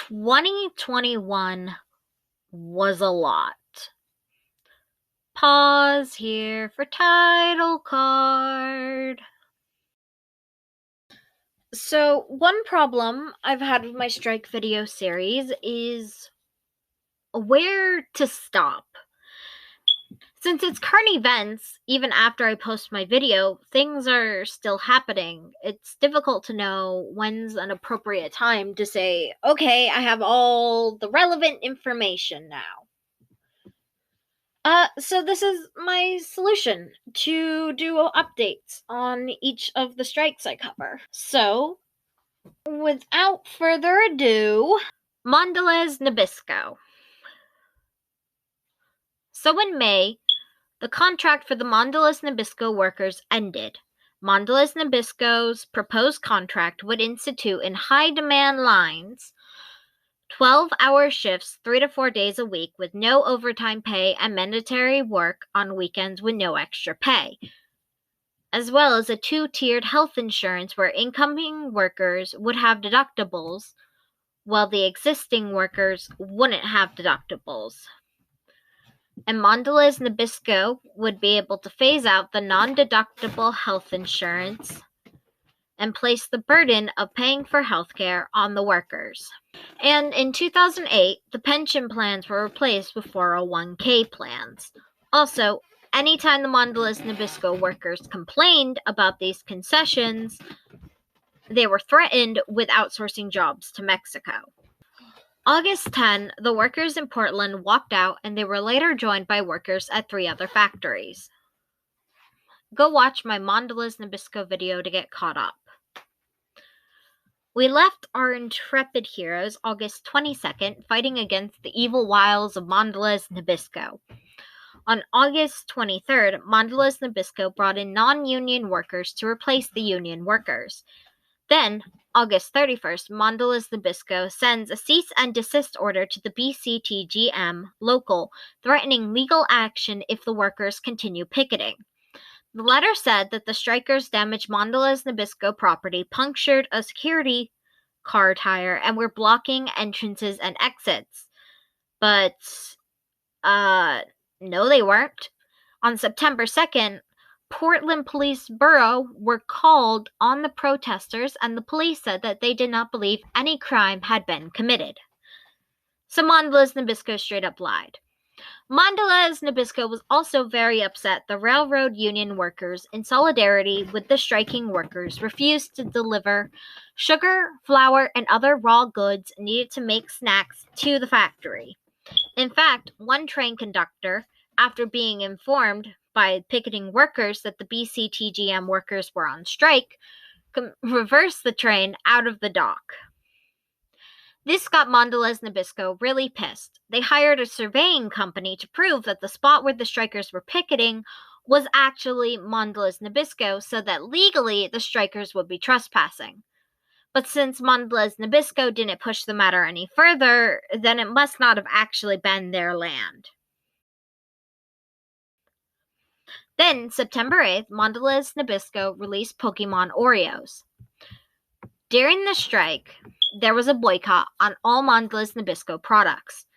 2021 was a lot. Pause here for title card. So, one problem I've had with my strike video series is where to stop. Since it's current events, even after I post my video, things are still happening. It's difficult to know when's an appropriate time to say, okay, I have all the relevant information now. So this is my solution to do updates on each of the strikes I cover. So, without further ado, Mandalas Nabisco. So in May, the contract for the Mandalas Nabisco workers ended. Mandalas Nabisco's proposed contract would institute in high-demand lines 12-hour shifts 3 to 4 days a week with no overtime pay and mandatory work on weekends with no extra pay, as well as a two-tiered health insurance where incoming workers would have deductibles while the existing workers wouldn't have deductibles. And Mandalas Nabisco would be able to phase out the non-deductible health insurance and place the burden of paying for healthcare on the workers. And in 2008, the pension plans were replaced with 401k plans. Also, anytime the Mandalas Nabisco workers complained about these concessions, they were threatened with outsourcing jobs to Mexico. August 10, the workers in Portland walked out and they were later joined by workers at 3 other factories. Go watch my Mandalas Nabisco video to get caught up. We left our intrepid heroes August 22nd fighting against the evil wiles of Mandalas Nabisco. On August 23rd, Mandalas Nabisco brought in non-union workers to replace the union workers. Then, August 31st, Mandalas Nabisco sends a cease and desist order to the BCTGM local, threatening legal action if the workers continue picketing. The letter said that the strikers damaged Mandalas Nabisco property, punctured a security car tire, and were blocking entrances and exits. But, no they weren't. On September 2nd, Portland Police Bureau were called on the protesters, and the police said that they did not believe any crime had been committed. So Mandalas Nabisco straight up lied. Mandalas Nabisco was also very upset the railroad union workers, in solidarity with the striking workers, refused to deliver sugar, flour, and other raw goods needed to make snacks to the factory. In fact, one train conductor, after being informed by picketing workers that the BCTGM workers were on strike, reversed the train out of the dock. This got Mandalas Nabisco really pissed. They hired a surveying company to prove that the spot where the strikers were picketing was actually Mandalas Nabisco so that legally the strikers would be trespassing. But since Mandalas Nabisco didn't push the matter any further, then it must not have actually been their land. Then, September 8th, Mandalas Nabisco released Pokemon Oreos. During the strike, there was a boycott on all Mandalas Nabisco products.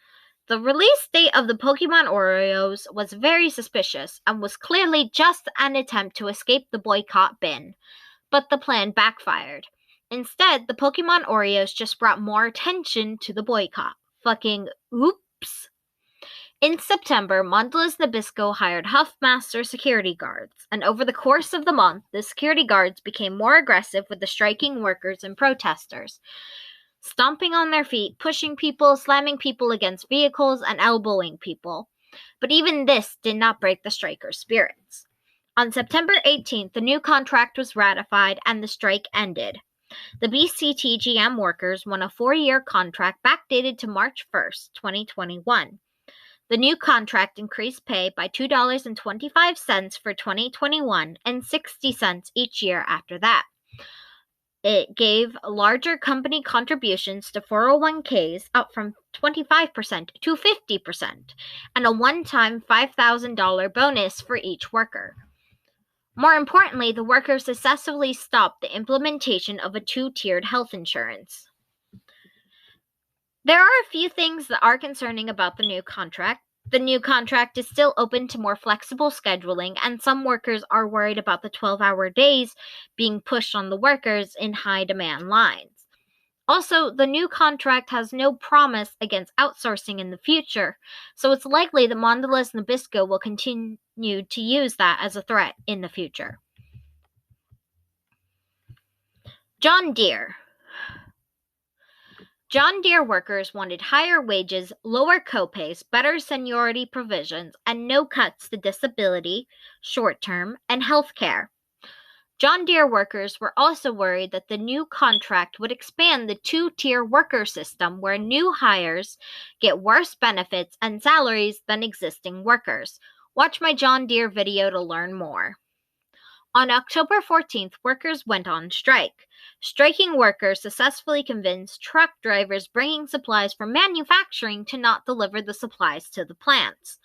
The release date of the Pokemon Oreos was very suspicious and was clearly just an attempt to escape the boycott bin, but the plan backfired. Instead, the Pokemon Oreos just brought more attention to the boycott. Fucking oops. In September, Mandalas Nabisco hired Huffmaster security guards, and over the course of the month, the security guards became more aggressive with the striking workers and protesters, stomping on their feet, pushing people, slamming people against vehicles, and elbowing people. But even this did not break the strikers' spirits. On September 18th, the new contract was ratified and the strike ended. The BCTGM workers won a 4-year contract backdated to March 1st, 2021. The new contract increased pay by $2.25 for 2021 and 60 cents each year after that. It gave larger company contributions to 401ks up from 25% to 50%, and a one-time $5,000 bonus for each worker. More importantly, the workers successfully stopped the implementation of a two-tiered health insurance. There are a few things that are concerning about the new contract. The new contract is still open to more flexible scheduling, and some workers are worried about the 12-hour days being pushed on the workers in high-demand lines. Also, the new contract has no promise against outsourcing in the future, so it's likely that Mandalas Nabisco will continue to use that as a threat in the future. John Deere. John Deere workers wanted higher wages, lower copays, better seniority provisions, and no cuts to disability, short-term, and health care. John Deere workers were also worried that the new contract would expand the two-tier worker system where new hires get worse benefits and salaries than existing workers. Watch my John Deere video to learn more. On October 14th, workers went on strike. Striking workers successfully convinced truck drivers bringing supplies from manufacturing to not deliver the supplies to the plants.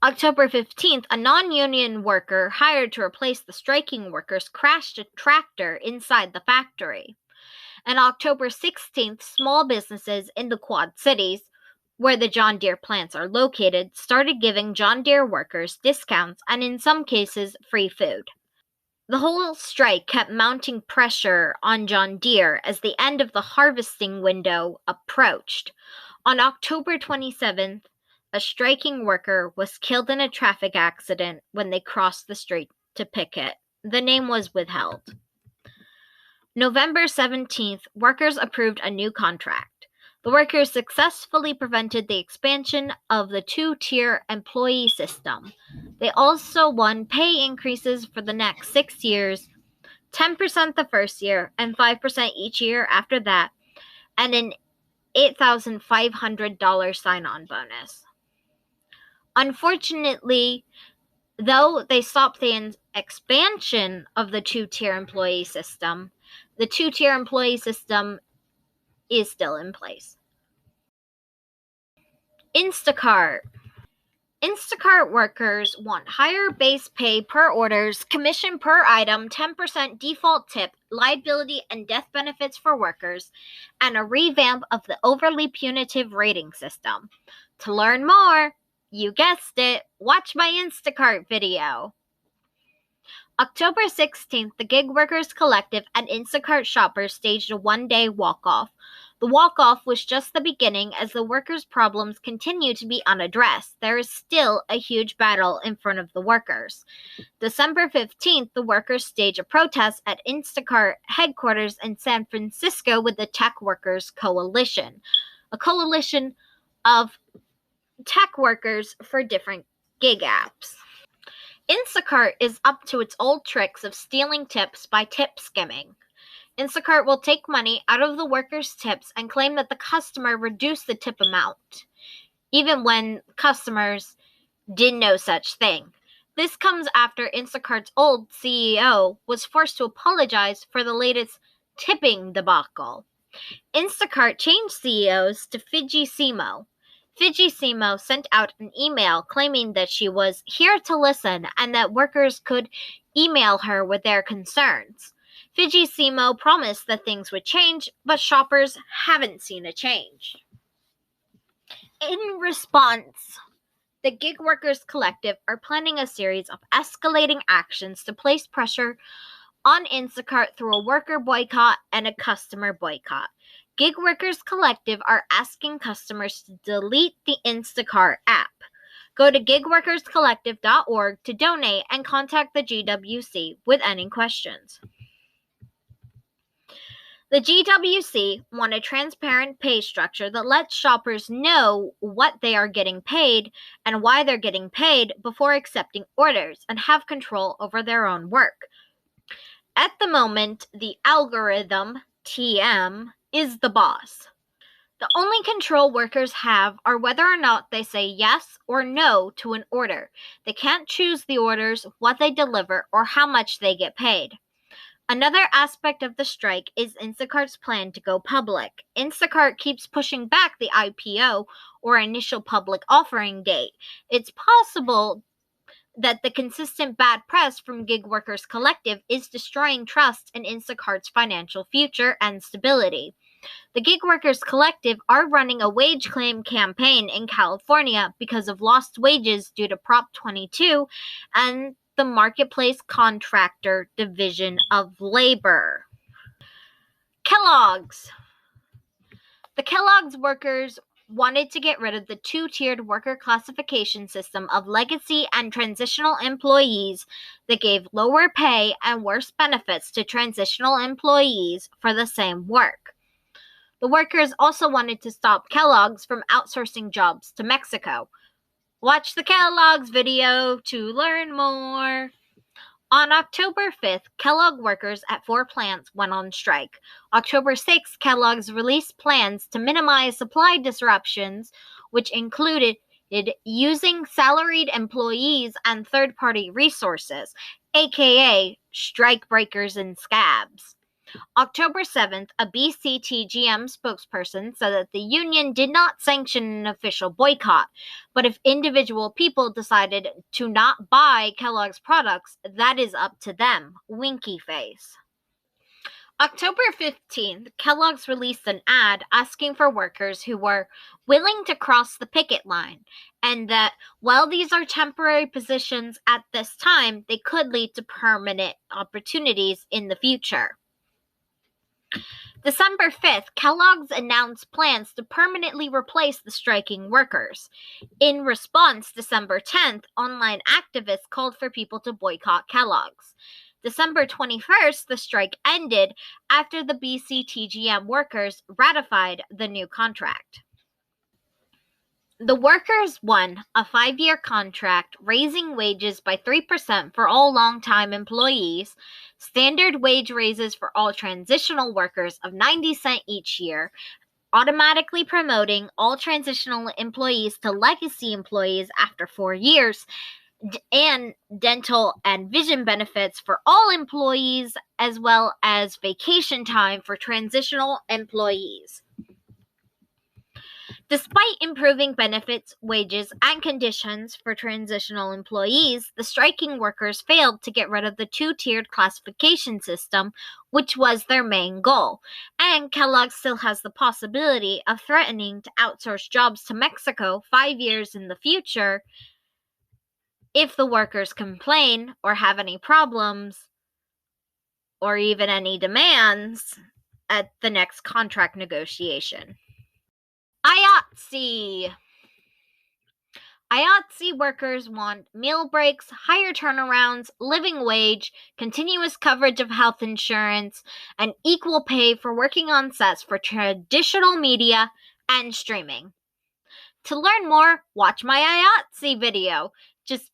October 15th, a non-union worker hired to replace the striking workers crashed a tractor inside the factory. And October 16th, small businesses in the Quad Cities, where the John Deere plants are located, started giving John Deere workers discounts and in some cases free food. The whole strike kept mounting pressure on John Deere as the end of the harvesting window approached. On October 27th, a striking worker was killed in a traffic accident when they crossed the street to picket. The name was withheld. November 17th, workers approved a new contract. The workers successfully prevented the expansion of the two-tier employee system. They also won pay increases for the next 6 years, 10% the first year and 5% each year after that, and an $8,500 sign-on bonus. Unfortunately, though they stopped the expansion of the two-tier employee system, the two-tier employee system is still in place. Instacart. Instacart workers want higher base pay per orders, commission per item, 10% default tip, liability and death benefits for workers, and a revamp of the overly punitive rating system. To learn more, you guessed it, watch my Instacart video. October 16th, the Gig Workers Collective and Instacart shoppers staged a one-day walk-off. The walk-off was just the beginning as the workers' problems continue to be unaddressed. There is still a huge battle in front of the workers. December 15th, the workers staged a protest at Instacart headquarters in San Francisco with the Tech Workers Coalition, a coalition of tech workers for different gig apps. Instacart is up to its old tricks of stealing tips by tip skimming. Instacart will take money out of the workers' tips and claim that the customer reduced the tip amount, even when customers did no such thing. This comes after Instacart's old CEO was forced to apologize for the latest tipping debacle. Instacart changed CEOs to Fiji Simo. Fiji Simo sent out an email claiming that she was here to listen and that workers could email her with their concerns. Fiji Simo promised that things would change, but shoppers haven't seen a change. In response, the Gig Workers Collective are planning a series of escalating actions to place pressure on Instacart through a worker boycott and a customer boycott. Gig Workers Collective are asking customers to delete the Instacart app. Go to gigworkerscollective.org to donate and contact the GWC with any questions. The GWC want a transparent pay structure that lets shoppers know what they are getting paid and why they're getting paid before accepting orders and have control over their own work. At the moment, the algorithm, TM, is the boss. The only control workers have are whether or not they say yes or no to an order. They can't choose the orders, what they deliver, or how much they get paid. Another aspect of the strike is Instacart's plan to go public. Instacart keeps pushing back the IPO, or initial public offering date. It's possible that the consistent bad press from Gig Workers Collective is destroying trust in Instacart's financial future and stability. The Gig Workers Collective are running a wage claim campaign in California because of lost wages due to Prop 22 and the Marketplace Contractor Division of Labor. Kellogg's. The Kellogg's workers wanted to get rid of the two-tiered worker classification system of legacy and transitional employees that gave lower pay and worse benefits to transitional employees for the same work. The workers also wanted to stop Kellogg's from outsourcing jobs to Mexico. Watch the Kellogg's video to learn more. On October 5th, Kellogg workers at 4 plants went on strike. October 6th, Kellogg's released plans to minimize supply disruptions, which included using salaried employees and third-party resources, aka strikebreakers and scabs. October 7th, a BCTGM spokesperson said that the union did not sanction an official boycott, but if individual people decided to not buy Kellogg's products, that is up to them. Winky face. October 15th, Kellogg's released an ad asking for workers who were willing to cross the picket line, and that while these are temporary positions at this time, they could lead to permanent opportunities in the future. December 5th, Kellogg's announced plans to permanently replace the striking workers. In response, December 10th, online activists called for people to boycott Kellogg's. December 21st, the strike ended after the BCTGM workers ratified the new contract. The workers won a 5-year contract raising wages by 3% for all long-time employees, standard wage raises for all transitional workers of 90 cents each year, automatically promoting all transitional employees to legacy employees after 4 years, and dental and vision benefits for all employees, as well as vacation time for transitional employees. Despite improving benefits, wages, and conditions for transitional employees, the striking workers failed to get rid of the two-tiered classification system, which was their main goal. And Kellogg still has the possibility of threatening to outsource jobs to Mexico 5 years in the future if the workers complain or have any problems or even any demands at the next contract negotiation. IATSI. IATSI workers want meal breaks, higher turnarounds, living wage, continuous coverage of health insurance, and equal pay for working on sets for traditional media and streaming. To learn more, watch my IATSI video. Just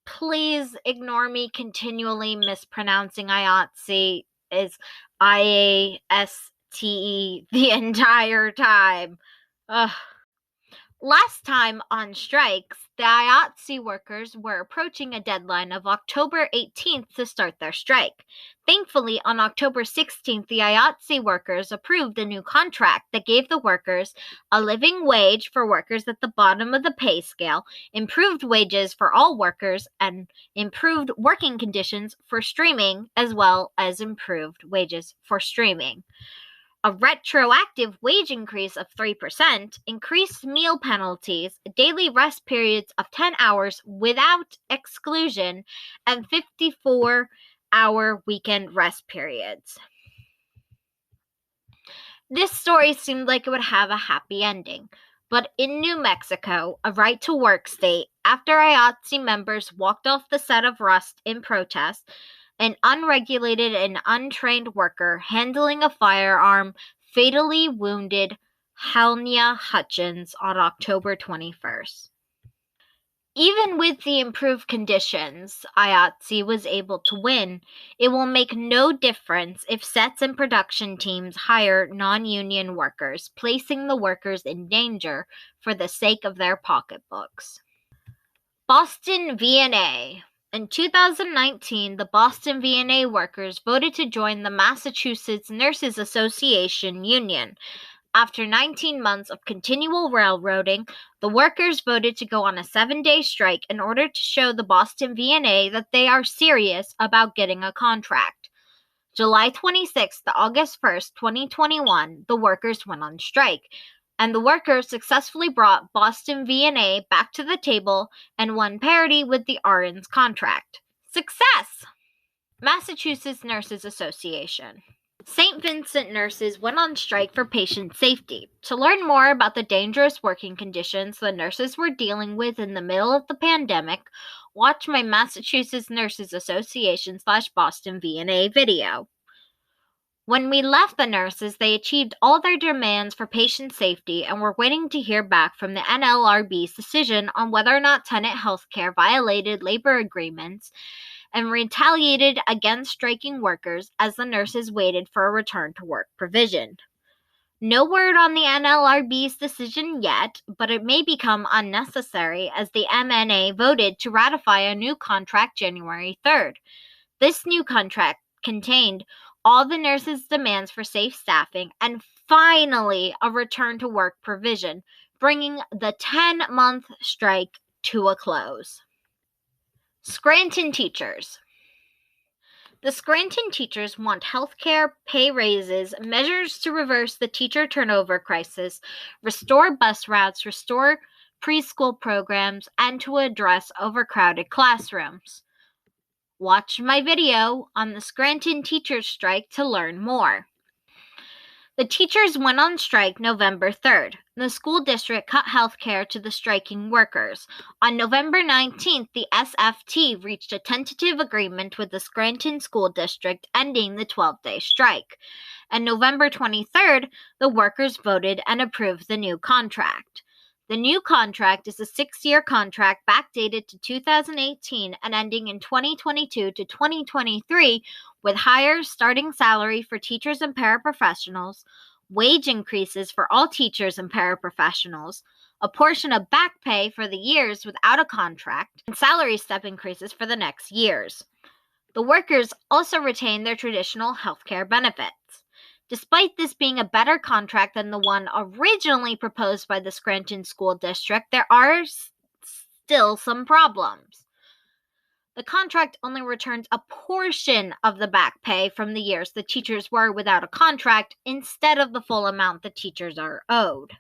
please ignore me continually mispronouncing IATSI as IASTE the entire time. Ugh. Last time on strikes, the IATSI workers were approaching a deadline of October 18th to start their strike. Thankfully, on October 16th, the IATSI workers approved a new contract that gave the workers a living wage for workers at the bottom of the pay scale, improved wages for all workers, and improved working conditions for streaming, as well as improved wages for streaming. A retroactive wage increase of 3%, increased meal penalties, daily rest periods of 10 hours without exclusion, and 54-hour weekend rest periods. This story seemed like it would have a happy ending, but in New Mexico, a right-to-work state, after IATSI members walked off the set of Rust in protest, an unregulated and untrained worker handling a firearm fatally wounded Halnia Hutchins on October 21st. Even with the improved conditions IATSI was able to win, it will make no difference if sets and production teams hire non-union workers, placing the workers in danger for the sake of their pocketbooks. Boston V&A. In 2019, the Boston V&A workers voted to join the Massachusetts Nurses Association union. After 19 months of continual railroading, the workers voted to go on a 7-day strike in order to show the Boston V&A that they are serious about getting a contract. July 26th to August 1st, 2021, the workers went on strike, and the workers successfully brought Boston V&A back to the table and won parity with the RN's contract. Success! Massachusetts Nurses Association. St. Vincent nurses went on strike for patient safety. To learn more about the dangerous working conditions the nurses were dealing with in the middle of the pandemic, watch my Massachusetts Nurses Association /Boston V&A video. When we left the nurses, they achieved all their demands for patient safety and were waiting to hear back from the NLRB's decision on whether or not Tenet Healthcare violated labor agreements and retaliated against striking workers as the nurses waited for a return to work provision. No word on the NLRB's decision yet, but it may become unnecessary as the MNA voted to ratify a new contract January 3rd. This new contract contained all the nurses' demands for safe staffing and finally a return to work provision, bringing the 10-month strike to a close. Scranton Teachers. The Scranton Teachers want health care, pay raises, measures to reverse the teacher turnover crisis, restore bus routes, restore preschool programs, and to address overcrowded classrooms. Watch my video on the Scranton Teachers strike to learn more. The teachers went on strike November 3rd. The school district cut health care to the striking workers. On November 19th, the SFT reached a tentative agreement with the Scranton School District ending the 12-day strike. And November 23rd, the workers voted and approved the new contract. The new contract is a 6-year contract backdated to 2018 and ending in 2022 to 2023 with higher starting salary for teachers and paraprofessionals, wage increases for all teachers and paraprofessionals, a portion of back pay for the years without a contract, and salary step increases for the next years. The workers also retain their traditional healthcare benefits. Despite this being a better contract than the one originally proposed by the Scranton School District, there are still some problems. The contract only returns a portion of the back pay from the years the teachers were without a contract instead of the full amount the teachers are owed.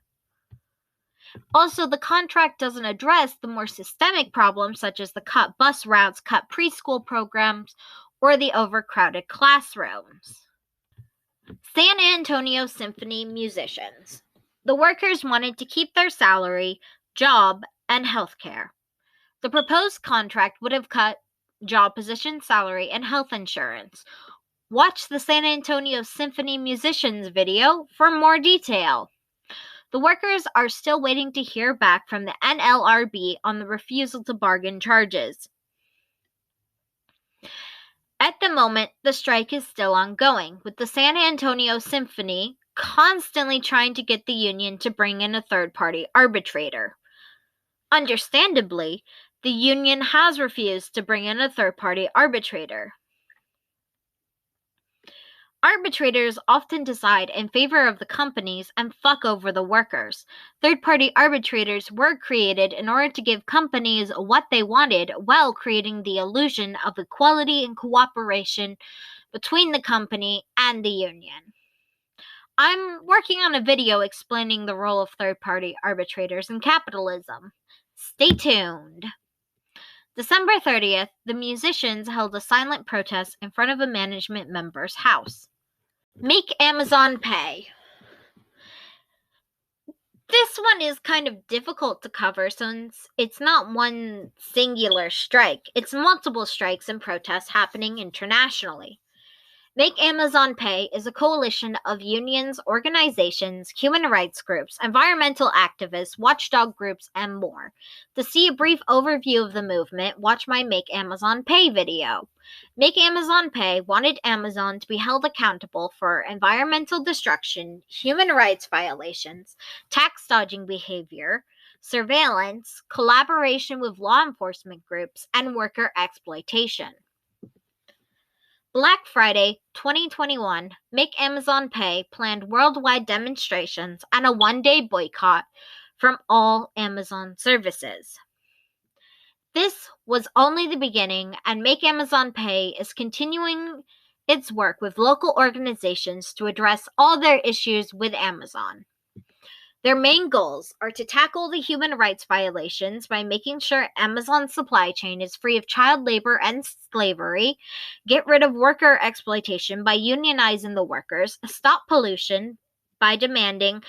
Also, the contract doesn't address the more systemic problems such as the cut bus routes, cut preschool programs, or the overcrowded classrooms. San Antonio Symphony musicians. The workers wanted to keep their salary, job, and health care. The proposed contract would have cut job position, salary, and health insurance. Watch the San Antonio Symphony musicians video for more detail. The workers are still waiting to hear back from the NLRB on the refusal to bargain charges. At the moment, the strike is still ongoing, with the San Antonio Symphony constantly trying to get the union to bring in a third-party arbitrator. Understandably, the union has refused to bring in a third-party arbitrator. Arbitrators often decide in favor of the companies and fuck over the workers. Third-party arbitrators were created in order to give companies what they wanted while creating the illusion of equality and cooperation between the company and the union. I'm working on a video explaining the role of third-party arbitrators in capitalism. Stay tuned. December 30th, the musicians held a silent protest in front of a management member's house. Make Amazon pay. This one is kind of difficult to cover since it's not one singular strike. It's multiple strikes and protests happening internationally. Make Amazon Pay is a coalition of unions, organizations, human rights groups, environmental activists, watchdog groups, and more. To see a brief overview of the movement, watch my Make Amazon Pay video. Make Amazon Pay wanted Amazon to be held accountable for environmental destruction, human rights violations, tax dodging behavior, surveillance, collaboration with law enforcement groups, and worker exploitation. Black Friday 2021, Make Amazon Pay planned worldwide demonstrations and a one-day boycott from all Amazon services. This was only the beginning, and Make Amazon Pay is continuing its work with local organizations to address all their issues with Amazon. Their main goals are to tackle the human rights violations by making sure Amazon's supply chain is free of child labor and slavery, get rid of worker exploitation by unionizing the workers, stop pollution by demanding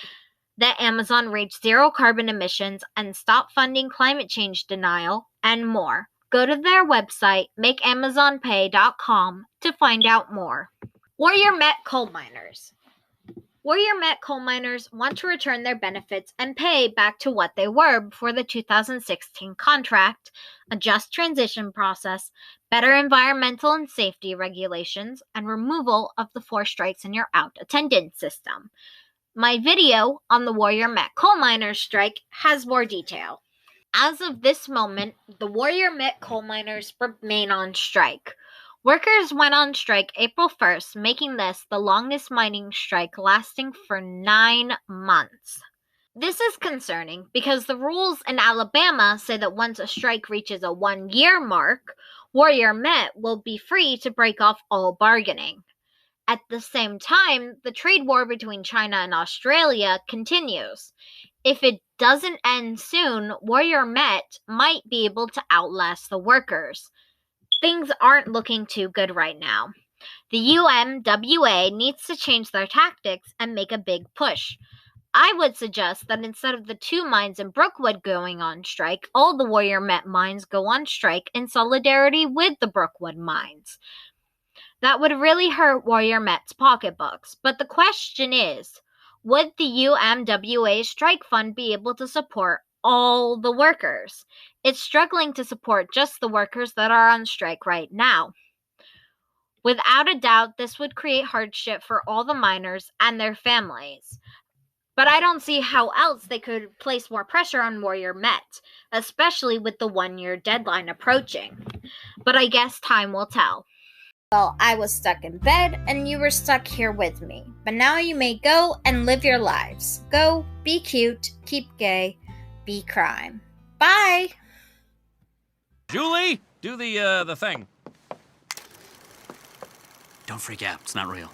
that Amazon reach zero carbon emissions, and stop funding climate change denial, and more. Go to their website, makeamazonpay.com, to find out more. Warrior Met coal miners. Warrior Met coal miners want to return their benefits and pay back to what they were before the 2016 contract, a just transition process, better environmental and safety regulations, and removal of the 4 strikes and you're out attendance system. My video on the Warrior Met coal miners strike has more detail. As of this moment, the Warrior Met coal miners remain on strike. Workers went on strike April 1st, making this the longest mining strike lasting for 9 months. This is concerning because the rules in Alabama say that once a strike reaches a 1-year mark, Warrior Met will be free to break off all bargaining. At the same time, the trade war between China and Australia continues. If it doesn't end soon, Warrior Met might be able to outlast the workers. Things aren't looking too good right now. The UMWA needs to change their tactics and make a big push. I would suggest that instead of the 2 mines in Brookwood going on strike, all the Warrior Met mines go on strike in solidarity with the Brookwood mines. That would really hurt Warrior Met's pocketbooks. But the question is, would the UMWA strike fund be able to support all the workers? It's struggling to support just the workers that are on strike right now. Without a doubt, this would create hardship for all the miners and their families. But I don't see how else they could place more pressure on Warrior Met, especially with the 1-year deadline approaching. But I guess time will tell. Well, I was stuck in bed, and you were stuck here with me. But now you may go and live your lives. Go, be cute, keep gay, be crime. Bye! Julie, do the thing. Don't freak out. It's not real.